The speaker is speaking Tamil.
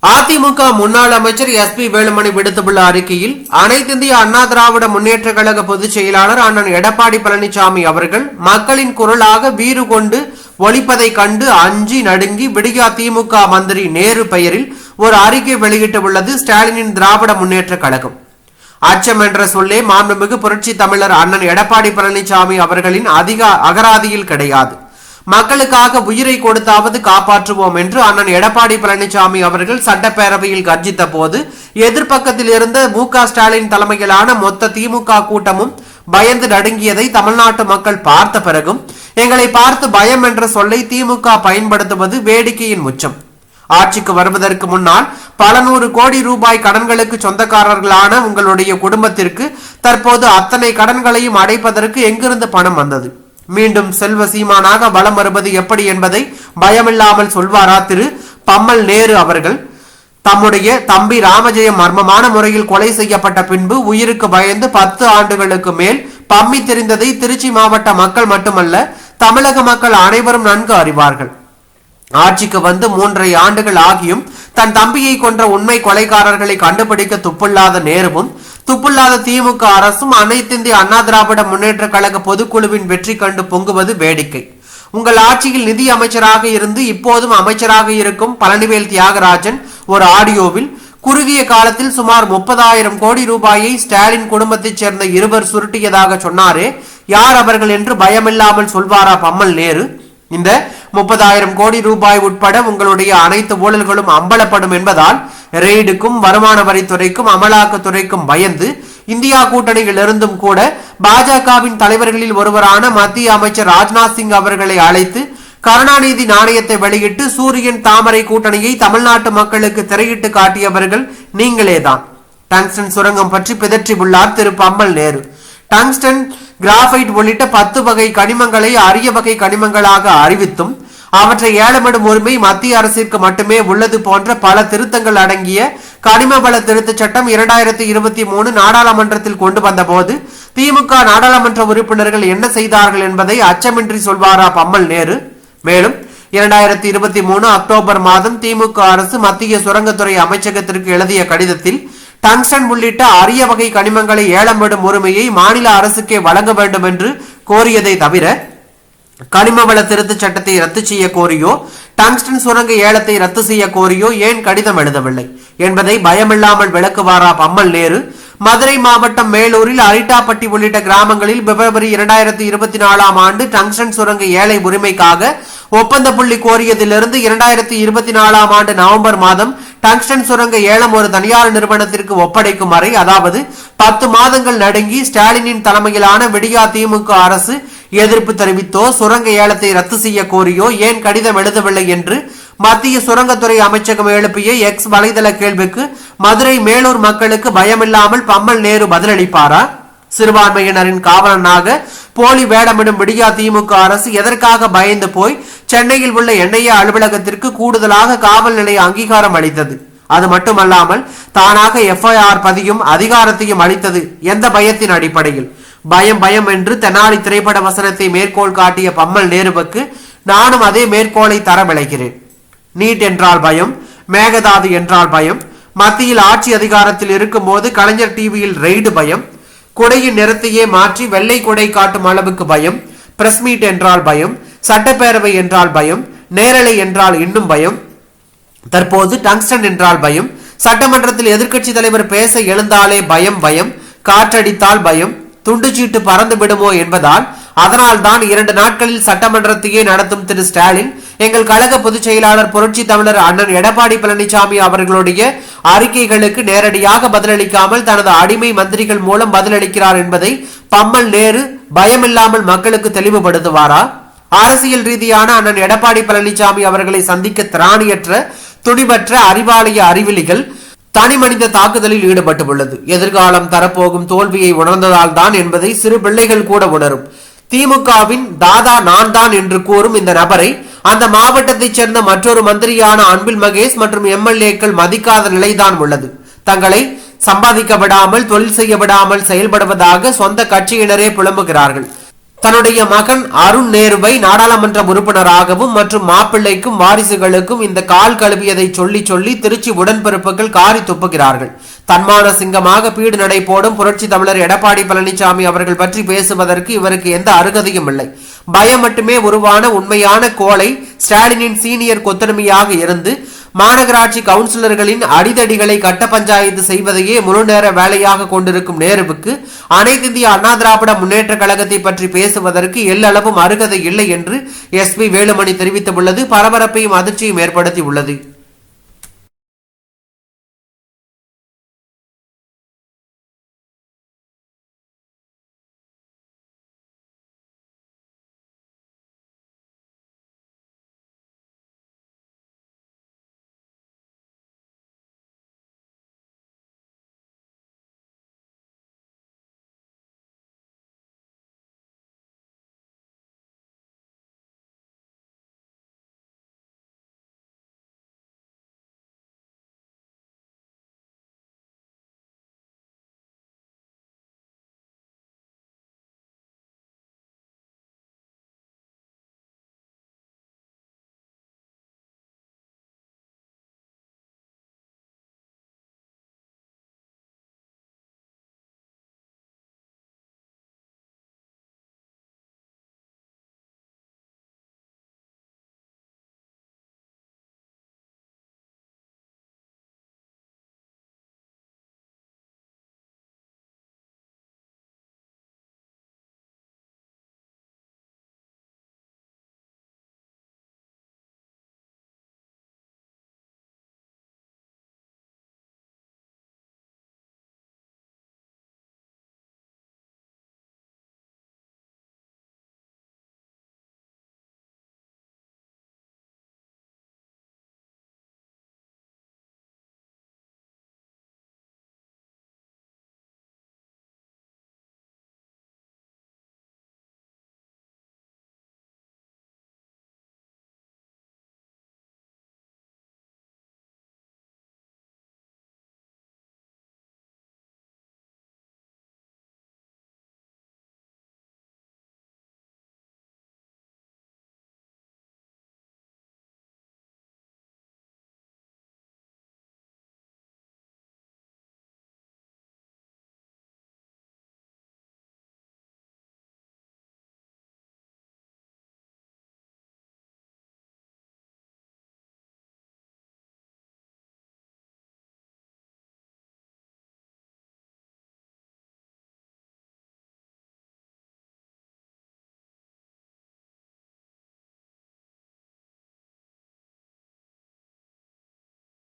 அதிமுக முன்னாள் அமைச்சர் எஸ்.பி. வேலுமணி விடுத்துள்ள அறிக்கையில், அனைத்திந்திய அண்ணா திராவிட முன்னேற்ற கழக பொதுச் செயலாளர் அண்ணன் எடப்பாடி பழனிசாமி அவர்கள் மக்களின் குரலாக வீறு கொண்டு ஒலிப்பதை கண்டு அஞ்சி நடுங்கி விடியா திமுக மந்திரி நேரு பெயரில் ஒரு அறிக்கை வெளியிட்டுள்ளது ஸ்டாலினின் திராவிட முன்னேற்ற கழகம். அச்சம் என்ற சொல்லே மாண்புமிகு புரட்சி தமிழர் அண்ணன் எடப்பாடி பழனிசாமி அவர்களின் அகராதியில் கிடையாது. மக்களுக்காக உயிரை கொடுத்தாவது காப்பாற்றுவோம் என்று அண்ணன் எடப்பாடி பழனிசாமி அவர்கள் சட்டப்பேரவையில் கர்ஜித்த போது எதிர்பக்கத்தில் இருந்த மு.க. ஸ்டாலின் தலைமையிலான மொத்த திமுக கூட்டமும் பயந்து நடுங்கியதை தமிழ்நாட்டு மக்கள் பார்த்த பிறகும் எங்களை பார்த்து பயம் என்ற சொல்லை திமுக பயன்படுத்துவது வேடிக்கையின் உச்சம். ஆட்சிக்கு வருவதற்கு முன்னால் பல நூறு கோடி ரூபாய் கடன்களுக்கு சொந்தக்காரர்களான உங்களுடைய குடும்பத்திற்கு தற்போது அத்தனை கடன்களையும் அடைப்பதற்கு எங்கிருந்து பணம் வந்தது? மீண்டும் செல்வ சீமானாக வலம் வருவது எப்படி என்பதை பயமில்லாமல் சொல்வாரா திரு பம்மல் நேரு அவர்கள்? தம்முடைய தம்பி ராமஜெயம் மர்மமான முறையில் கொலை செய்யப்பட்ட பின்பு உயிருக்கு பயந்து 10 ஆண்டுகளுக்கு மேல் பம்மி தெரிந்ததை திருச்சி மாவட்ட மக்கள் மட்டுமல்ல, தமிழக மக்கள் அனைவரும் நன்கு அறிவார்கள். ஆட்சிக்கு வந்து 3.5 ஆண்டுகள் ஆகியும் தன் தம்பியை கொன்ற உண்மை கொலைகாரர்களை கண்டுபிடிக்க துப்பில்லாத நேருவும் துப்பில்லாத திமுக அரசும் அனைத்திந்திய அண்ணா திராவிட முன்னேற்ற கழக பொதுக்குழுவின் வெற்றி கண்டு பொங்குவது வேடிக்கை. உங்கள் ஆட்சியில் நிதி அமைச்சராக இருந்து இப்போதும் அமைச்சராக இருக்கும் பழனிவேல் தியாகராஜன் ஒரு ஆடியோவில் குறுகிய காலத்தில் சுமார் 30,000 கோடி ரூபாயை ஸ்டாலின் குடும்பத்தைச் சேர்ந்த 2 சுருட்டியதாக சொன்னாரே, யார் அவர்கள் என்று பயமில்லாமல் சொல்வாரா பம்மல் நேரு? இந்த 30,000 கோடி ரூபாய் உட்பட உங்களுடைய அனைத்து ஊழல்களும் அம்பலப்படும் என்பதால் ரெய்டுக்கும் வருமான வரித்துறைக்கும் அமலாக்கத்துறைக்கும் பயந்து இந்தியா கூட்டணியில் இருந்தும் கூட பாஜகவின் தலைவர்களில் ஒருவரான மத்திய அமைச்சர் ராஜ்நாத் சிங் அவர்களை அழைத்து கருணாநிதி நாணயத்தை வெளியிட்டு சூரியன் தாமரை கூட்டணியை தமிழ்நாட்டு மக்களுக்கு திரையிட்டு காட்டியவர்கள் நீங்களேதான். டங்ஸ்டன் சுரங்கம் பற்றி பிதற்றி உள்ளார் திரு பம்மல் நேரு. டங்ஸ்டன், கிராஃபைட் உள்ளிட்ட 10 வகை கனிமங்களை அரிய வகை கனிமங்களாக அறிவித்தும் அவற்றை ஏலமிடும் உரிமை மத்திய அரசிற்கு மட்டுமே உள்ளது போன்ற பல திருத்தங்கள் அடங்கிய கனிம வள திருத்த சட்டம் 2023 நாடாளுமன்றத்தில் கொண்டு வந்த போது திமுக நாடாளுமன்ற உறுப்பினர்கள் என்ன செய்தார்கள் என்பதை அச்சமின்றி சொல்வாரா பம்மல் நேரு? மேலும் 2023 அக்டோபர் மாதம் திமுக அரசு மத்திய சுரங்கத்துறை அமைச்சகத்திற்கு எழுதிய கடிதத்தில் டங்ஸ்டன் உள்ளிட்ட அரிய வகை கனிமங்களை ஏலம் விடும் உரிமையை மாநில அரசுக்கே வழங்க வேண்டும் என்று கோரியதை தவிர கனிம வள திருத்த சட்டத்தை ரத்து செய்ய கோரியோ டங்ஸ்டன் சுரங்க ஏலத்தை ரத்து செய்ய கோரியோ ஏன் கடிதம் எழுதவில்லை என்பதை பயமில்லாமல் விளக்குவாரா பம்மல் நேரு? மதுரை மாவட்டம் மேலூரில் அரிட்டாப்பட்டி உள்ளிட்ட கிராமங்களில் பிப்ரவரி 2024 ஆண்டு டங்ஸ்டன் சுரங்க ஏழை உரிமைக்காக ஒப்பந்த புள்ளி கோரியதிலிருந்து 2024 ஆண்டு நவம்பர் மாதம் டங்ஸ்டன் சுரங்க ஏலம் ஒரு தனியார் நிறுவனத்திற்கு ஒப்படைக்கும் வரை, அதாவது 10 மாதங்கள் நடுங்கி ஸ்டாலினின் தலைமையிலான விடியா திமுக அரசு எதிர்ப்பு தெரிவித்தோ சுரங்க ஏலத்தை ரத்து செய்ய கோரியோ ஏன் கடிதம் எழுதவில்லை என்று மத்திய சுரங்கத்துறை அமைச்சகம் எழுப்பிய எக்ஸ் வலைதள கேள்விக்கு மதுரை மேலூர் மக்களுக்கு பயமில்லாமல் பம்மல் நேரு பதிலளிப்பாரா? சிறுபான்மையினரின் காவலனாக போலி வேடமிடும் விடியா திமுக அரசு எதற்காக பயந்து போய் சென்னையில் உள்ள என்ஐஏ அலுவலகத்திற்கு கூடுதலாக காவல் நிலைய அங்கீகாரம் அளித்தது? அது மட்டுமல்லாமல் தானாக எஃப்ஐஆர் பதியும் அதிகாரத்தையும் அளித்தது எந்த பயத்தின் அடிப்படையில்? பயம் பயம் என்று தெனாலி திரைப்பட வசனத்தை மேற்கோள் காட்டிய பம்மல் நேருவுக்கு நானும் அதே மேற்கோளை தர விளைகிறேன். நீட் என்றால் பயம், மேகதாது என்றால் பயம், மத்தியில் ஆட்சி அதிகாரத்தில் இருக்கும் போது கலைஞர் டிவியில் ரெய்டு பயம், குடையின் நிறத்தையே மாற்றி வெள்ளை குடை காட்டும் அளவுக்கு பயம், பிரஸ் மீட் என்றால் பயம், சட்டப்பேரவை என்றால் பயம், நேரலை என்றால் இன்னும் பயம், தற்போது டங்ஸ்டன் என்றால் பயம், சட்டமன்றத்தில் எதிர்க்கட்சி தலைவர் பேச எழுந்தாலே பயம் பயம், காற்றடித்தால் பயம், துண்டுச்சீட்டு பறந்து விடுமோ என்பதால் அதனால் தான் 2 நாட்களில் சட்டமன்றத்தையே நடத்தும் திரு ஸ்டாலின் எங்கள் கழக பொதுச் செயலாளர் புரட்சி தமிழர் அண்ணன் எடப்பாடி பழனிசாமி அவர்களுடைய அறிக்கைகளுக்கு நேரடியாக பதிலளிக்காமல் தனது அடிமை மந்திரிகள் மூலம் பதிலளிக்கிறார் என்பதை பம்மல் நேரு பயமில்லாமல் மக்களுக்கு தெளிவுபடுத்துவாரா? அரசியல் ரீதியான அண்ணன் எடப்பாடி பழனிசாமி அவர்களை சந்திக்க திராணியற்ற துணிபற்ற அறிவாலய அறிவிலிகள் தனி மனித தாக்குதலில் ஈடுபட்டுள்ளது. எதிர்காலம் தரப்போகும் தோல்வியை உணர்ந்ததால் தான் என்பதை சிறு பிள்ளைகள் கூட உணரும். திமுகவின் தாதா நான் தான் என்று கூறும் இந்த நபரை அந்த மாவட்டத்தைச் சேர்ந்த மற்றொரு மந்திரியான அன்பில் மகேஷ் மற்றும் எம்எல்ஏக்கள் மதிக்காத நிலைதான் உள்ளது. தங்களை சம்பாதிக்க விடாமல் தொழில் செய்ய விடாமல் செயல்படுவதாக சொந்த கட்சியினரே புலம்புகிறார்கள். தன்னுடைய மகன் அருண் நேருவை நாடாளுமன்ற உறுப்பினராகவும் மற்றும் மாப்பிள்ளைக்கும் வாரிசுகளுக்கும் இந்த கால் கழுவியதை சொல்லி சொல்லி திருச்சி உடன்பிறப்புகள் காரி துப்புகிறார்கள். தன்மான சிங்கமாக பீடு நடை போடும் புரட்சி தமிழர் எடப்பாடி பழனிசாமி அவர்கள் பற்றி பேசுவதற்கு இவருக்கு எந்த அருகதையும் இல்லை. பயம் மட்டுமே உருவான உண்மையான கோளை ஸ்டாலினின் சீனியர் கொத்தடிமையாக இருந்து மாநகராட்சி கவுன்சிலர்களின் அடிதடிகளை கட்ட பஞ்சாயத்து செய்வதையே முழு நேர வேலையாக கொண்டிருக்கும் நேருவுக்கு அனைத்து இந்திய அண்ணா திராவிட முன்னேற்ற கழகத்தை பற்றி பேசுவதற்கு எல்லளவும் அருகதை இல்லை என்று SP வேலுமணி தெரிவித்துள்ளது பரபரப்பையும் அதிர்ச்சியும் ஏற்படுத்தி உள்ளது.